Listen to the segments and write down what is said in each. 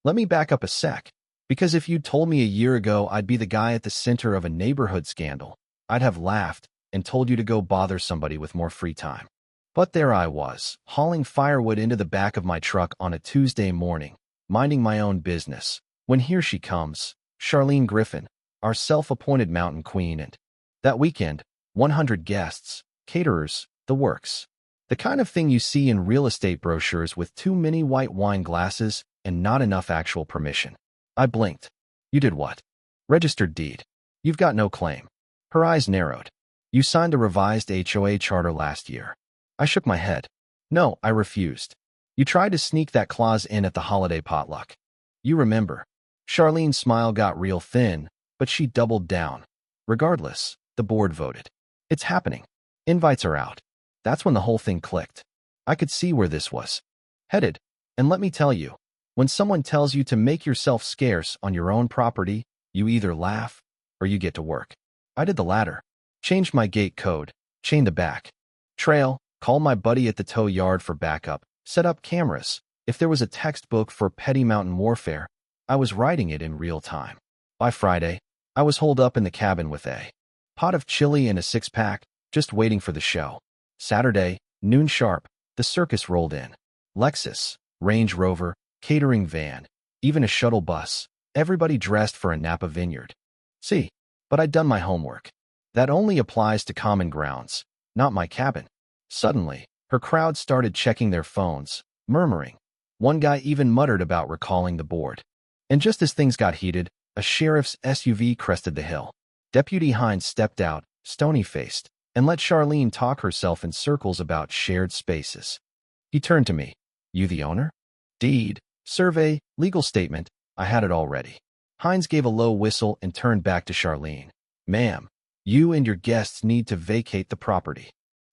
Let me back up a sec. Because if you'd told me a year ago I'd be the guy at the center of a neighborhood scandal, I'd have laughed and told you to go bother somebody with more free time. But there I was, hauling firewood into the back of my truck on a Tuesday morning, minding my own business, when here she comes, Charlene Griffin, our self-appointed mountain queen, and that weekend, 100 guests, caterers, the works. The kind of thing you see in real estate brochures with too many white wine glasses and not enough actual permission. I blinked. You did what? Registered deed. You've got no claim. Her eyes narrowed. You signed a revised HOA charter last year. I shook my head. No, I refused. You tried to sneak that clause in at the holiday potluck. You remember. Charlene's smile got real thin, but she doubled down. Regardless, the board voted. It's happening. Invites are out. That's when the whole thing clicked. I could see where this was headed. And let me tell you, when someone tells you to make yourself scarce on your own property, you either laugh or you get to work. I did the latter. Changed my gate code, chained the back trail, called my buddy at the tow yard for backup, set up cameras. If there was a textbook for petty mountain warfare, I was writing it in real time. By Friday, I was holed up in the cabin with a pot of chili and a six-pack, just waiting for the show. Saturday, noon sharp, the circus rolled in. Lexus, Range Rover, catering van, even a shuttle bus, everybody dressed for a Napa vineyard. See, but I'd done my homework. That only applies to common grounds, not my cabin. Suddenly, her crowd started checking their phones, murmuring. One guy even muttered about recalling the board. And just as things got heated, a sheriff's SUV crested the hill. Deputy Hines stepped out, stony-faced, and let Charlene talk herself in circles about shared spaces. He turned to me. You the owner? Deed, survey, legal statement. I had it already. Hines gave a low whistle and turned back to Charlene. Ma'am, you and your guests need to vacate the property.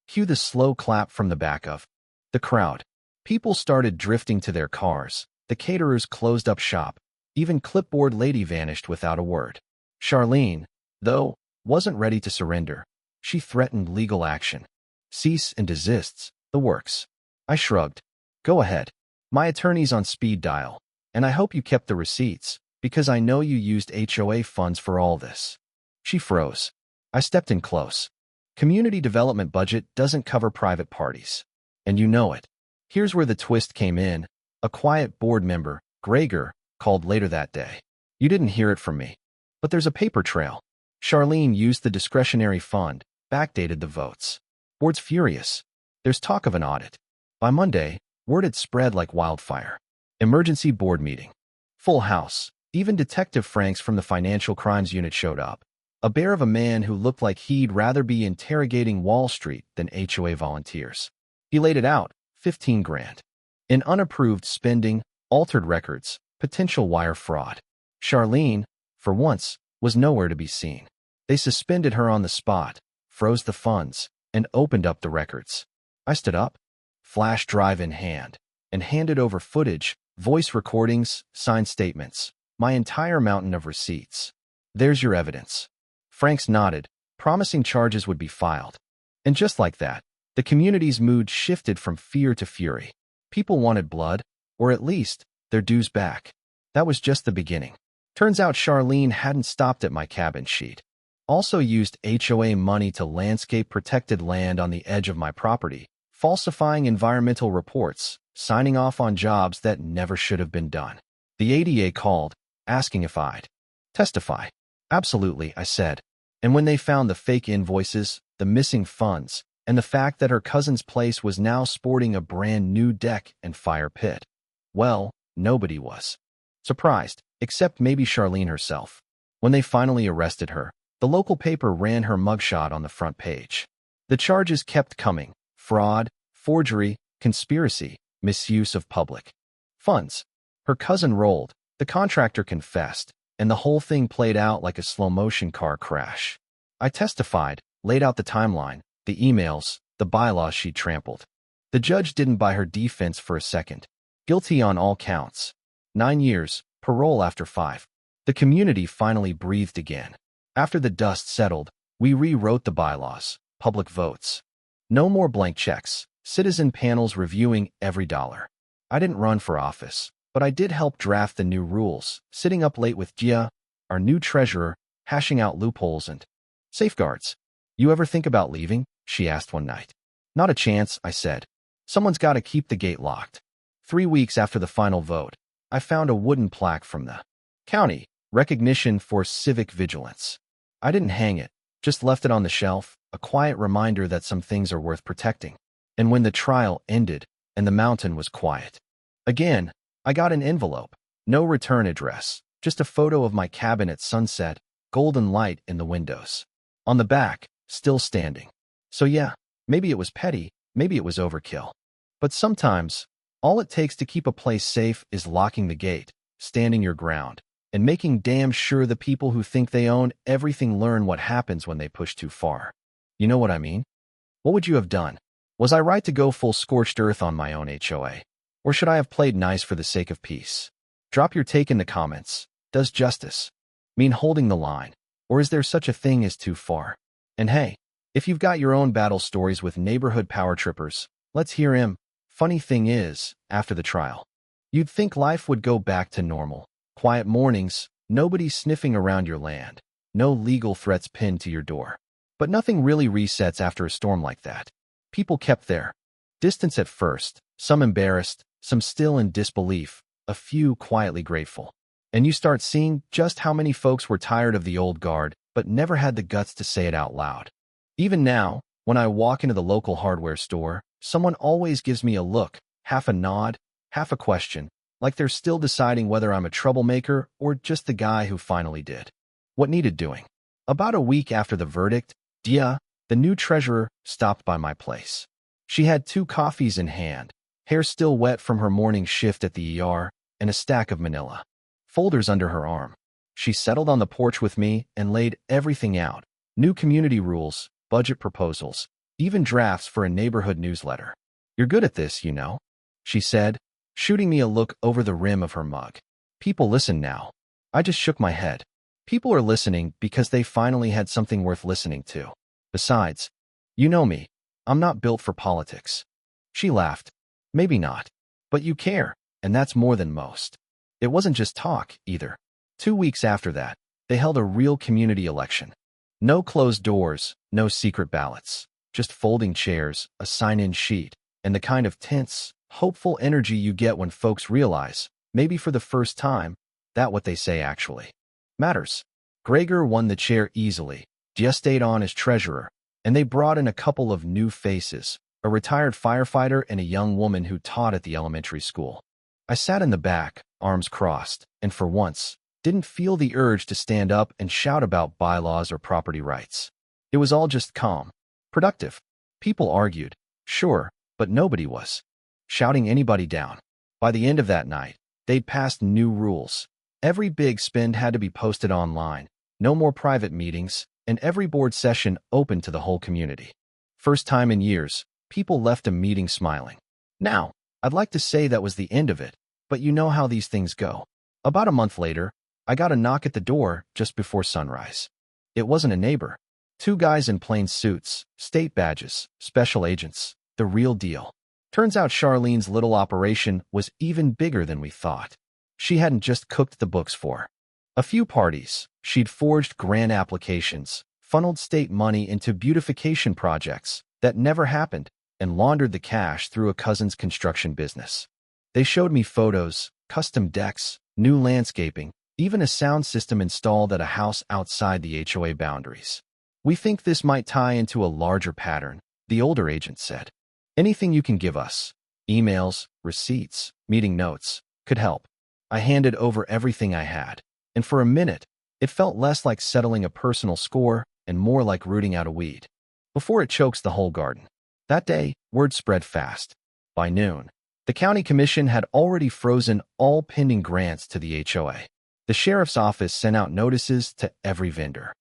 Cue the slow clap from the back of the crowd. People started drifting to their cars. The caterers closed up shop. Even clipboard lady vanished without a word. Charlene, though, wasn't ready to surrender. She threatened legal action. Cease and desists, the works. I shrugged. Go ahead. My attorney's on speed dial, and I hope you kept the receipts, because I know you used HOA funds for all this. She froze. I stepped in close. Community development budget doesn't cover private parties. And you know it. Here's where the twist came in. A quiet board member, Gregor, called later that day. You didn't hear it from me. But there's a paper trail. Charlene used the discretionary fund, backdated the votes. Board's furious. There's talk of an audit. By Monday, word had spread like wildfire. Emergency board meeting. Full house. Even Detective Franks from the Financial Crimes Unit showed up. A bear of a man who looked like he'd rather be interrogating Wall Street than HOA volunteers. He laid it out, 15 grand. In unapproved spending, altered records, potential wire fraud. Charlene, for once, was nowhere to be seen. They suspended her on the spot, froze the funds, and opened up the records. I stood up, flash drive in hand, and handed over footage, voice recordings, signed statements, my entire mountain of receipts. There's your evidence. Franks nodded, promising charges would be filed. And just like that, the community's mood shifted from fear to fury. People wanted blood, or at least, their dues back. That was just the beginning. Turns out Charlene hadn't stopped at my cabin. She'd also used HOA money to landscape protected land on the edge of my property, falsifying environmental reports, signing off on jobs that never should have been done. The ADA called, asking if I'd testify. Absolutely, I said. And when they found the fake invoices, the missing funds, and the fact that her cousin's place was now sporting a brand new deck and fire pit, well, nobody was surprised, except maybe Charlene herself. When they finally arrested her, the local paper ran her mugshot on the front page. The charges kept coming: fraud, forgery, conspiracy, misuse of public funds. Her cousin rolled, the contractor confessed, and the whole thing played out like a slow-motion car crash. I testified, laid out the timeline, the emails, the bylaws she'd trampled. The judge didn't buy her defense for a second. Guilty on all counts. 9 years, parole after 5. The community finally breathed again. After the dust settled, we rewrote the bylaws, public votes. No more blank checks, citizen panels reviewing every dollar. I didn't run for office, But I did help draft the new rules, sitting up late with Jia, our new treasurer, hashing out loopholes and safeguards. You ever think about leaving? She asked one night. Not a chance, I said. Someone's got to keep the gate locked. 3 weeks after the final vote, I found a wooden plaque from the county, recognition for civic vigilance. I didn't hang it, just left it on the shelf, a quiet reminder that some things are worth protecting. And when the trial ended, and the mountain was quiet, again, I got an envelope, no return address, just a photo of my cabin at sunset, golden light in the windows. On the back, still standing. So yeah, maybe it was petty, maybe it was overkill. But sometimes, all it takes to keep a place safe is locking the gate, standing your ground, and making damn sure the people who think they own everything learn what happens when they push too far. You know what I mean? What would you have done? Was I right to go full scorched earth on my own HOA? Or should I have played nice for the sake of peace? Drop your take in the comments. Does justice mean holding the line? Or is there such a thing as too far? And hey, if you've got your own battle stories with neighborhood power trippers, let's hear 'em. Funny thing is, after the trial, you'd think life would go back to normal. Quiet mornings, nobody sniffing around your land, no legal threats pinned to your door. But nothing really resets after a storm like that. People kept their distance at first, some embarrassed, some still in disbelief, a few quietly grateful. And you start seeing just how many folks were tired of the old guard, but never had the guts to say it out loud. Even now, when I walk into the local hardware store, someone always gives me a look, half a nod, half a question, like they're still deciding whether I'm a troublemaker or just the guy who finally did what needed doing. About a week after the verdict, Dia, the new treasurer, stopped by my place. She had 2 coffees in hand, hair still wet from her morning shift at the ER, and a stack of manila folders under her arm. She settled on the porch with me and laid everything out. New community rules, budget proposals, even drafts for a neighborhood newsletter. You're good at this, you know, she said, shooting me a look over the rim of her mug. People listen now. I just shook my head. People are listening because they finally had something worth listening to. Besides, you know me, I'm not built for politics. She laughed. Maybe not. But you care, and that's more than most. It wasn't just talk, either. 2 weeks after that, they held a real community election. No closed doors, no secret ballots, just folding chairs, a sign-in sheet, and the kind of tense, hopeful energy you get when folks realize, maybe for the first time, that what they say actually matters. Gregor won the chair easily, just stayed on as treasurer, and they brought in a couple of new faces, a retired firefighter and a young woman who taught at the elementary school. I sat in the back, arms crossed, and for once, didn't feel the urge to stand up and shout about bylaws or property rights. It was all just calm, productive. People argued, sure, but nobody was shouting anybody down. By the end of that night, they'd passed new rules. Every big spend had to be posted online, no more private meetings, and every board session open to the whole community. First time in years, people left a meeting smiling. Now, I'd like to say that was the end of it, but you know how these things go. About a month later, I got a knock at the door just before sunrise. It wasn't a neighbor. 2 guys in plain suits, state badges, special agents, the real deal. Turns out Charlene's little operation was even bigger than we thought. She hadn't just cooked the books for a few parties. She'd forged grant applications, funneled state money into beautification projects that never happened, and laundered the cash through a cousin's construction business. They showed me photos, custom decks, new landscaping, even a sound system installed at a house outside the HOA boundaries. We think this might tie into a larger pattern, the older agent said. Anything you can give us, emails, receipts, meeting notes, could help. I handed over everything I had, and for a minute, it felt less like settling a personal score and more like rooting out a weed before it chokes the whole garden. That day, word spread fast. By noon, the county commission had already frozen all pending grants to the HOA. The sheriff's office sent out notices to every vendor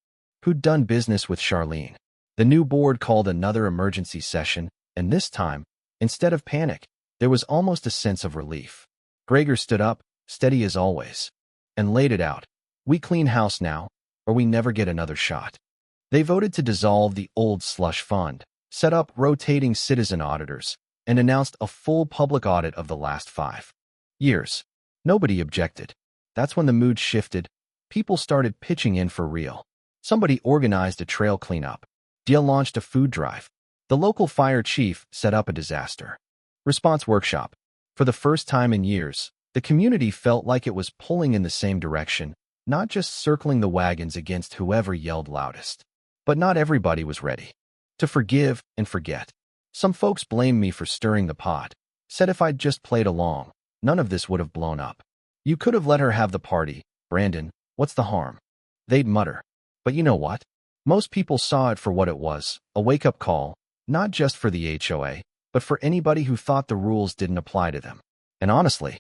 who'd done business with Charlene. The new board called another emergency session, and this time, instead of panic, there was almost a sense of relief. Gregor stood up, steady as always, and laid it out. We clean house now, or we never get another shot. They voted to dissolve the old slush fund, set up rotating citizen auditors, and announced a full public audit of the last 5 years. Nobody objected. That's when the mood shifted. People started pitching in for real. Somebody organized a trail cleanup. Dia launched a food drive. The local fire chief set up a disaster response workshop. For the first time in years, the community felt like it was pulling in the same direction, not just circling the wagons against whoever yelled loudest. But not everybody was ready to forgive and forget. Some folks blamed me for stirring the pot, said if I'd just played along, none of this would have blown up. You could have let her have the party, Brandon, what's the harm? They'd mutter. But you know what? Most people saw it for what it was, a wake-up call, not just for the HOA, but for anybody who thought the rules didn't apply to them. And honestly,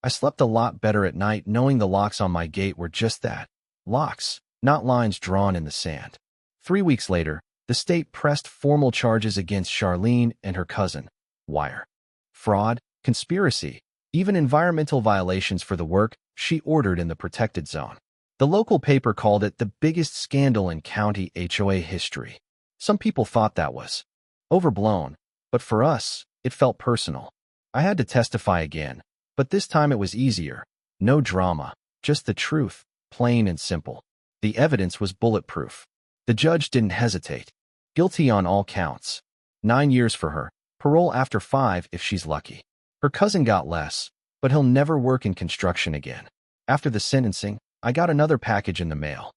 I slept a lot better at night knowing the locks on my gate were just that, locks, not lines drawn in the sand. 3 weeks later, the state pressed formal charges against Charlene and her cousin. Wire, fraud, conspiracy, even environmental violations for the work she ordered in the protected zone. The local paper called it the biggest scandal in county HOA history. Some people thought that was overblown, but for us, it felt personal. I had to testify again, but this time it was easier. No drama, just the truth, plain and simple. The evidence was bulletproof. The judge didn't hesitate. Guilty on all counts. 9 years for her, parole after 5 if she's lucky. Her cousin got less, but he'll never work in construction again. After the sentencing, I got another package in the mail.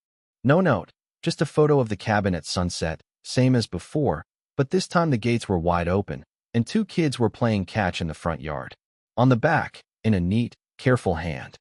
No note, just a photo of the cabin at sunset, same as before, but this time the gates were wide open, and 2 kids were playing catch in the front yard. On the back, in a neat, careful hand.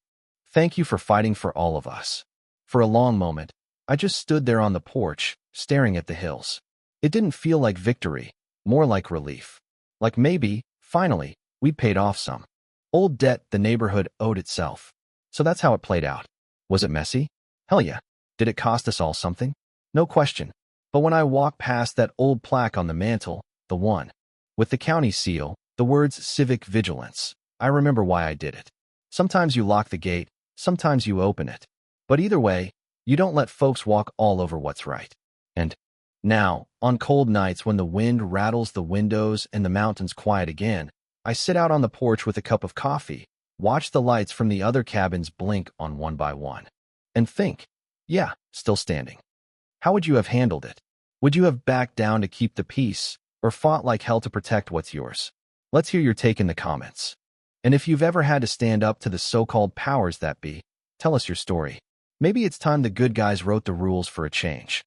Thank you for fighting for all of us. For a long moment, I just stood there on the porch, staring at the hills. It didn't feel like victory, more like relief. Like maybe, finally, we'd paid off some old debt the neighborhood owed itself. So that's how it played out. Was it messy? Hell yeah. Did it cost us all something? No question. But when I walked past that old plaque on the mantle, the one with the county seal, the words civic vigilance, I remember why I did it. Sometimes you lock the gate, sometimes you open it. But either way, you don't let folks walk all over what's right. And now, on cold nights when the wind rattles the windows and the mountains quiet again, I sit out on the porch with a cup of coffee, watch the lights from the other cabins blink on one by one, and think, yeah, still standing. How would you have handled it? Would you have backed down to keep the peace, or fought like hell to protect what's yours? Let's hear your take in the comments. And if you've ever had to stand up to the so-called powers that be, tell us your story. Maybe it's time the good guys wrote the rules for a change.